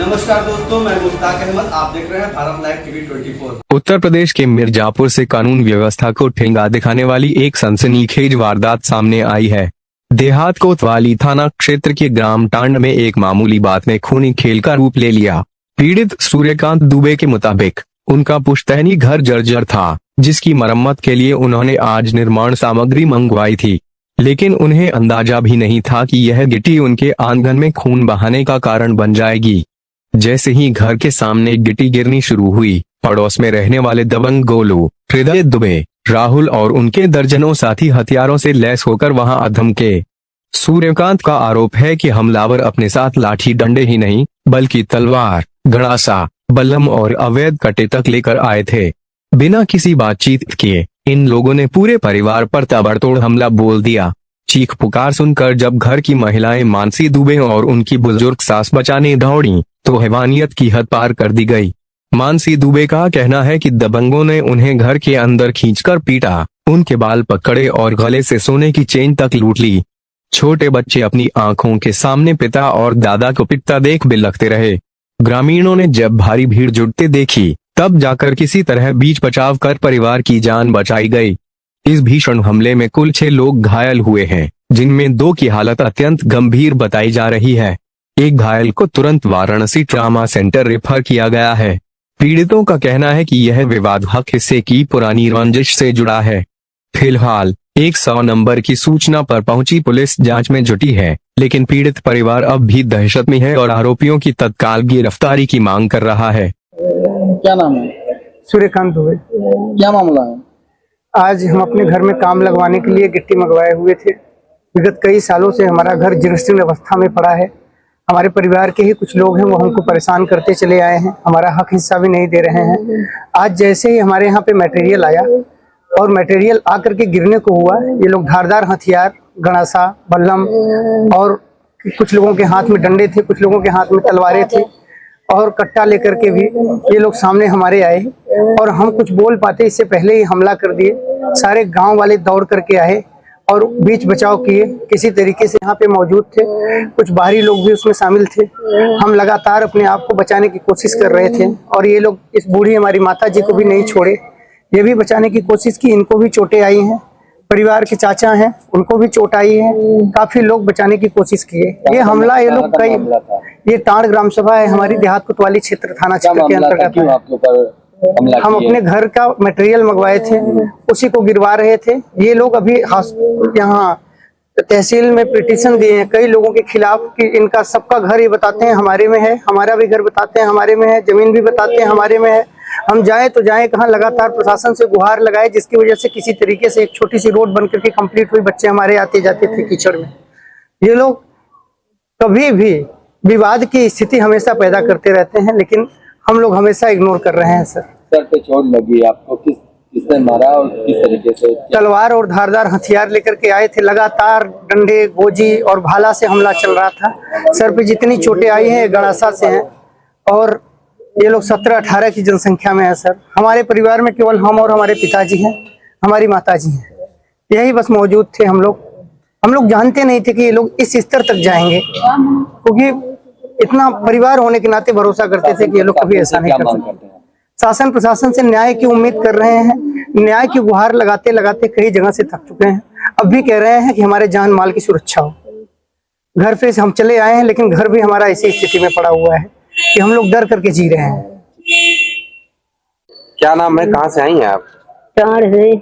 नमस्कार दोस्तों, मैं मुश्ताक अहमद। आप देख रहे हैं भारत लाइव टीवी 24। उत्तर प्रदेश के मिर्जापुर से कानून व्यवस्था को ठेंगा दिखाने वाली एक सनसनीखेज वारदात सामने आई है। देहात कोतवाली थाना क्षेत्र के ग्राम टांड में एक मामूली बात ने खूनी खेल का रूप ले लिया। पीड़ित सूर्यकांत दुबे के मुताबिक उनका पुश्तैनी घर जर्जर था, जिसकी मरम्मत के लिए उन्होंने आज निर्माण सामग्री मंगवाई थी, लेकिन उन्हें अंदाजा भी नहीं था कि यह गिट्टी उनके आंगन में खून बहाने का कारण बन जाएगी। जैसे ही घर के सामने गिट्टी गिरनी शुरू हुई, पड़ोस में रहने वाले दबंग गोलू, हृदय दुबे, राहुल और उनके दर्जनों साथी हथियारों से लैस होकर वहां अधम के। सूर्यकांत का आरोप है कि हमलावर अपने साथ लाठी डंडे ही नहीं बल्कि तलवार, गड़ासा, बल्लम और अवैध कटे तक लेकर आए थे। बिना किसी बातचीत किए इन लोगों ने पूरे परिवार पर ताबड़तोड़ हमला बोल दिया। चीख पुकार सुनकर जब घर की महिलाएं मानसी दुबे और उनकी बुजुर्ग सास बचाने दौड़ी तो हैवानियत की हद पार कर दी गई। मानसी दुबे का कहना है कि दबंगों ने उन्हें घर के अंदर खींचकर पीटा, उनके बाल पकड़े और गले से सोने की चेन तक लूट ली। छोटे बच्चे अपनी आंखों के सामने पिता और दादा को पिटता देख बिलखते रहे। ग्रामीणों ने जब भारी भीड़ जुटते देखी तब जाकर किसी तरह बीच बचाव कर परिवार की जान बचाई गई। इस भीषण हमले में कुल 6 लोग घायल हुए हैं, जिनमें 2 की हालत अत्यंत गंभीर बताई जा रही है। एक घायल को तुरंत वाराणसी ट्रामा सेंटर रेफर किया गया है। पीड़ितों का कहना है कि यह विवाद हक हिस्से की पुरानी रंजिश से जुड़ा है। फिलहाल 100 नंबर की सूचना पर पहुंची पुलिस जांच में जुटी है, लेकिन पीड़ित परिवार अब भी दहशत में है और आरोपियों की तत्काल गिरफ्तारी की मांग कर रहा है। क्या नाम है? सूर्यकांत दुबे। क्या मामला है? आज हम अपने घर में काम लगवाने के लिए गिट्टी मंगवाए हुए थे। विगत कई सालों से हमारा घर जीर्ण अवस्था में पड़ा है। हमारे परिवार के ही कुछ लोग हैं, वो हमको परेशान करते चले आए हैं, हमारा हक हिस्सा भी नहीं दे रहे हैं। आज जैसे ही हमारे यहाँ पे मटेरियल आया और मटेरियल आकर के गिरने को हुआ, ये लोग धारदार हथियार, गड़ासा, बल्लम और कुछ लोगों के हाथ में डंडे थे, कुछ लोगों के हाथ में तलवारें थी और कट्टा लेकर के भी ये लोग सामने हमारे आए और हम कुछ बोल पाते इससे पहले ही हमला कर दिए। सारे गांव वाले दौड़ करके आए और बीच बचाव किए, किसी तरीके से यहाँ पे मौजूद थे। कुछ बाहरी लोग भी उसमें शामिल थे। हम लगातार अपने आप को बचाने की कोशिश कर रहे थे और ये लोग इस बूढ़ी हमारी माता जी को भी नहीं छोड़े। ये भी बचाने की कोशिश की, इनको भी चोटें आई हैं। परिवार के चाचा हैं, उनको भी चोट आई है। काफी लोग बचाने की कोशिश किए। ये हमला ये लोग कई, ये टांड ग्राम सभा है हमारी देहात कोतवाली क्षेत्र थाना क्षेत्र के अंतर्गत। हम अपने घर का मटेरियल मंगवाए थे, उसी को गिरवा रहे थे। ये लोग अभी यहाँ तहसील में पिटीशन दिए हैं कई लोगों के खिलाफ कि इनका सबका घर ये बताते हैं हमारे में है, हमारा भी घर बताते हैं हमारे में है, जमीन भी बताते हैं हमारे में है। हम जाए तो जाए कहाँ, लगातार प्रशासन से गुहार लगाए, जिसकी वजह से किसी तरीके से एक छोटी सी रोड बनकर के कंप्लीट हुई। बच्चे हमारे आते जाते थे कीचड़ में। ये लोग कभी भी विवाद की स्थिति हमेशा पैदा करते रहते हैं, लेकिन हम लोग हमेशा इग्नोर कर रहे हैं। सर पे चोट लगी आपको? किसने मारा और किस तरीके से? तलवार और धारदार हथियार लेकर के आए थे। लगातार डंडे, गोजी और भाला से हमला चल रहा था। सर पे जितनी चोटें आई हैं गड़ासा से हैं और ये लोग 17-18 की जनसंख्या में है। सर हमारे परिवार में केवल हम और हमारे पिताजी हैं, हमारी माताजी हैं, यही बस मौजूद थे। हम लोग जानते नहीं थे कि ये लोग इस स्तर तक जाएंगे, क्योंकि इतना परिवार होने के नाते भरोसा करते थे कि ये लोग कभी ऐसा नहीं कर सकते। शासन प्रशासन से न्याय की उम्मीद कर रहे हैं। न्याय की गुहार लगाते लगाते कई जगह से थक चुके हैं। अब भी कह रहे हैं कि हमारे जान माल की सुरक्षा हो। घर पे से हम चले आए हैं, लेकिन घर भी हमारा ऐसी स्थिति में पड़ा हुआ है कि हम लोग डर करके जी रहे हैं। क्या नाम है? कहाँ से आई हैं आप? टांड से।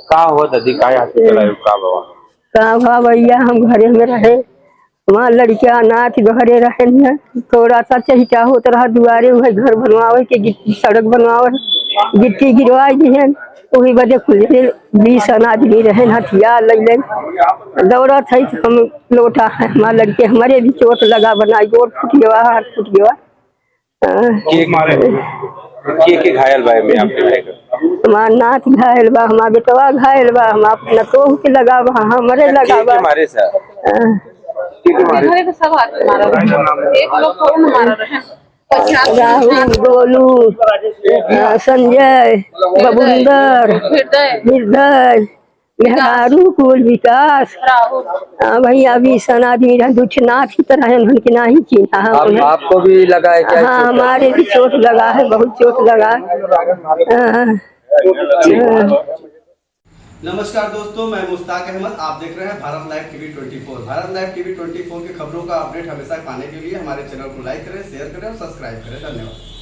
कहाँ हुआ दादी? कहाँ भैया, हम घरे में रहे, वहाँ लड़कियां अनाथ घरे रहे। थोड़ा सा चहिटा होता रहा दुआरे, वही घर बनवावे के सड़क बनवावे, गिट्टी गिरवाई दी है, वही बदे खुले 20 आदमी रहे, हथियार ले दौड़ा थे। हम लौटा है, हमारे लड़के हमारे भी चोट लगा, बनाई गोर फूट गया, हाथ फूट गया। के घायल भाई में आपके भाई का? हमार नाथ घायल बा, हमार बेटवा घायल बा, हम अपना तो के लगा बा, हमारे लगा बा। मारे सर राहुल, गोलू, संजय, बबुंदर, हृदय, मेहरारू कुल विकास। हाँ भैया अभी सन आदमी रह दुखनाथ की तरह है, उनके ना ही चिन्हा है। आपको भी लगा है क्या? हाँ हमारे भी चोट लगा है, बहुत चोट लगा है। नमस्कार दोस्तों, मैं मुश्ताक अहमद। आप देख रहे हैं Bharat live TV 24। Bharat live TV 24 की खबरों का अपडेट हमेशा पाने के लिए हमारे चैनल को लाइक करें, शेयर करें और सब्सक्राइब करें। धन्यवाद।